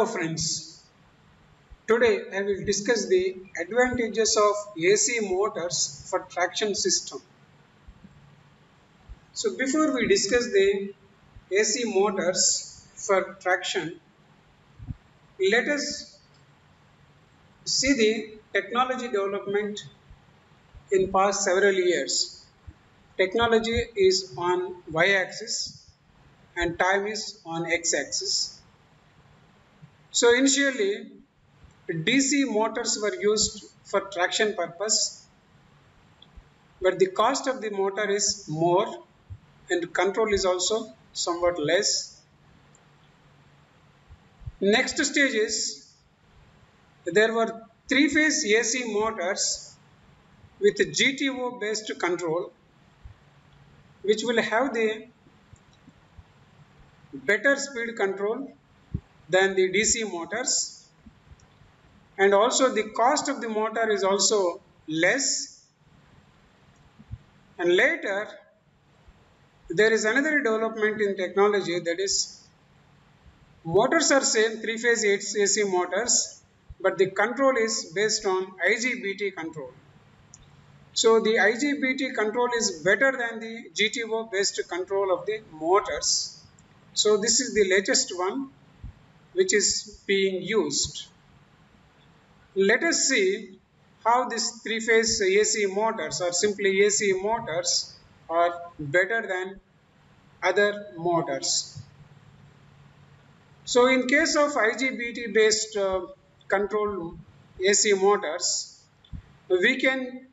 Hello friends, today I will discuss the advantages of AC motors for traction system. So before we discuss the AC motors for traction, let us see the technology development in past several years. Technology is on y-axis and time is on x-axis. So initially DC motors were used for traction purpose, but the cost of the motor is more and control is also somewhat less. Next stage is there were three-phase AC motors with GTO based control, which will have the better speed control than the DC motors, and also the cost of the motor is also less. And later there is another development in technology, that is motors are same three-phase AC motors, but the control is based on IGBT control. So the IGBT control is better than the GTO based control of the motors. So this is the latest one which is being used. Let us see how these three-phase AC motors or simply AC motors are better than other motors. So in case of IGBT based control AC motors, we can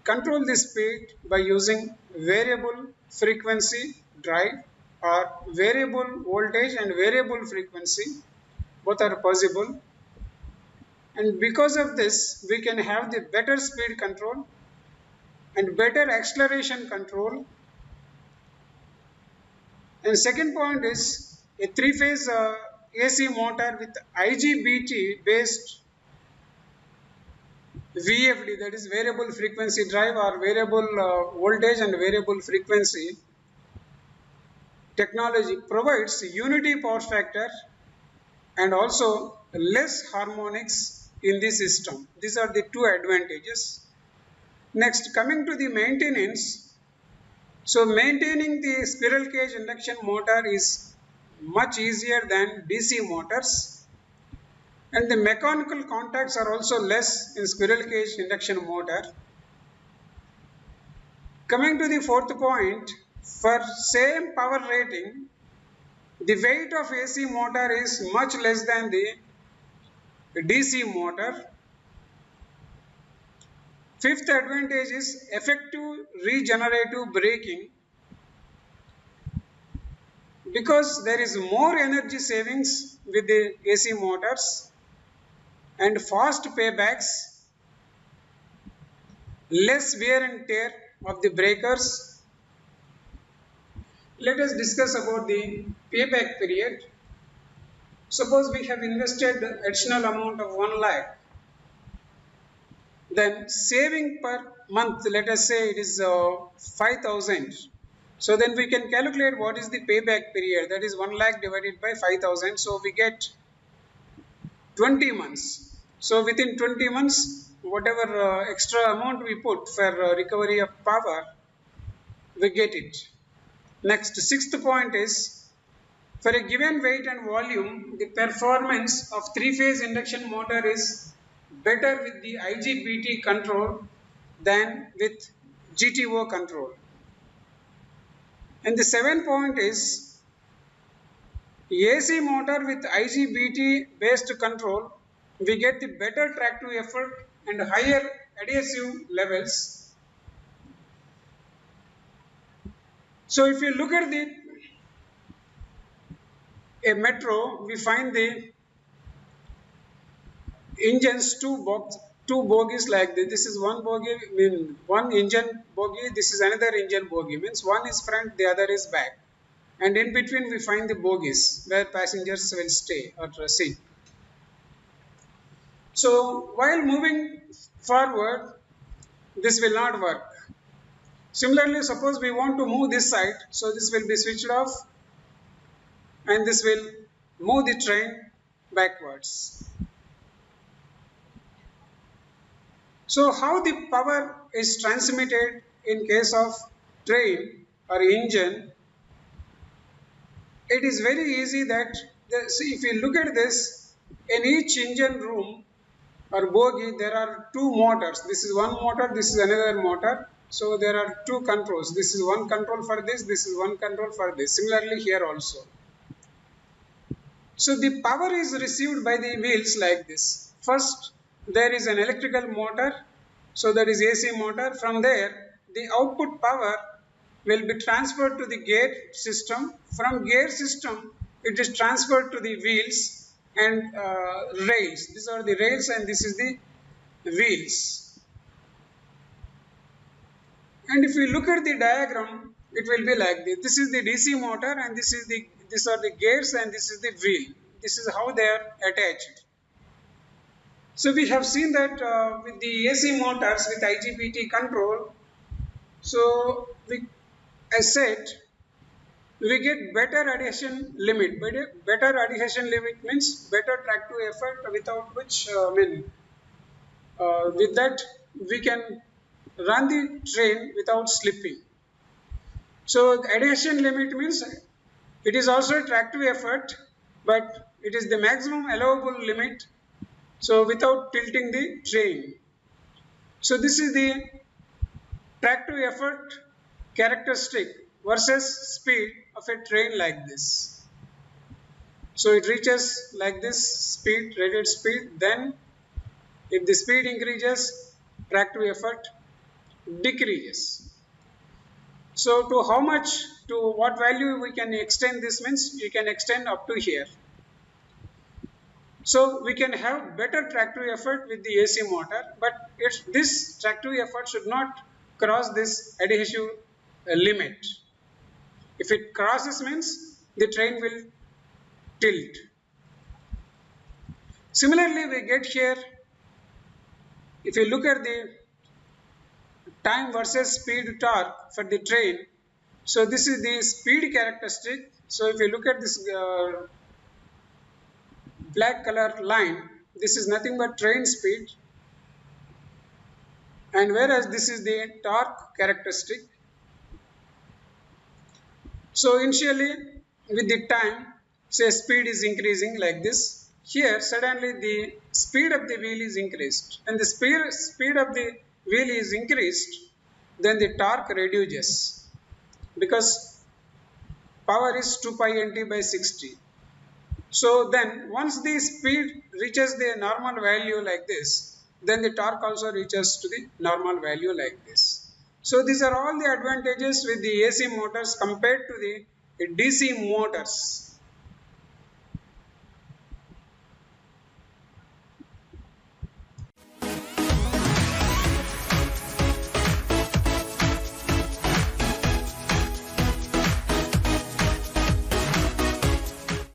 control the speed by using variable frequency drive or variable voltage and variable frequency. Both are possible, and because of this we can have the better speed control and better acceleration control. And second point is a three-phase AC motor with IGBT based VFD, that is variable frequency drive or variable voltage and variable frequency technology, provides unity power factor and also less harmonics in the system. These are the two advantages. Next, coming to the maintenance. So maintaining the squirrel cage induction motor is much easier than DC motors, and the mechanical contacts are also less in squirrel cage induction motor. Coming to the fourth point, for same power rating, the weight of AC motor is much less than the DC motor. Fifth advantage is effective regenerative braking, because there is more energy savings with the AC motors and fast paybacks, less wear and tear of the breakers. Let us discuss about the payback period. Suppose we have invested additional amount of 1 lakh, then saving per month, let us say it is 5,000. So then we can calculate what is the payback period, that is 1 lakh divided by 5,000. So we get 20 months. So within 20 months, whatever extra amount we put for recovery of power, we get it. Next, sixth point is, for a given weight and volume, the performance of three-phase induction motor is better with the IGBT control than with GTO control. And the seventh point is, AC motor with IGBT based control, we get the better tractive effort and higher adhesive levels. So if you look at a metro, we find the engines, two bogies like this. This is one bogie, one engine bogie, this is another engine bogie, means one is front, the other is back, and in between we find the bogies where passengers will stay or sit. So while moving forward, this will not work. Similarly, suppose we want to move this side, so this will be switched off and this will move the train backwards. So how the power is transmitted in case of train or engine, it is very easy that see, if you look at this, in each engine room or bogie there are two motors. This is one motor, this is another motor. So there are two controls. This is one control for this is one control for this. Similarly here also. So the power is received by the wheels like this. First there is an electrical motor, so that is AC motor. From there the output power will be transferred to the gear system. From gear system it is transferred to the wheels and rails. These are the rails and this is the wheels. And if you look at the diagram, it will be like this. This is the DC motor and these are the gears and this is the wheel. This is how they are attached. So we have seen that with the AC motors with IGBT control, so as said, we get better adhesion limit. Better adhesion limit means better track to effort, without which with that we can run the train without slipping. So the adhesion limit means it is also track to effort, but it is the maximum allowable limit, so without tilting the train. So this is the track to effort characteristic versus speed of a train like this. So it reaches like this speed, rated speed, then if the speed increases, track to effort decreases. So to how much, to what value we can extend this means you can extend up to here. So we can have better track to effort with the AC motor, but this track to effort should not cross this adhesive limit. If it crosses means the train will tilt. Similarly, we get here, if you look at the time versus speed torque for the train, so this is the speed characteristic. So if you look at this black color line, this is nothing but train speed, and whereas this is the torque characteristic. So initially with the time, say speed is increasing like this. Here suddenly the speed of the wheel is increased, and the speed of the wheel is increased, then the torque reduces because power is 2 pi nt by 60. So then once the speed reaches the normal value like this, then the torque also reaches to the normal value like this. So these are all the advantages with the AC motors compared to the DC motors.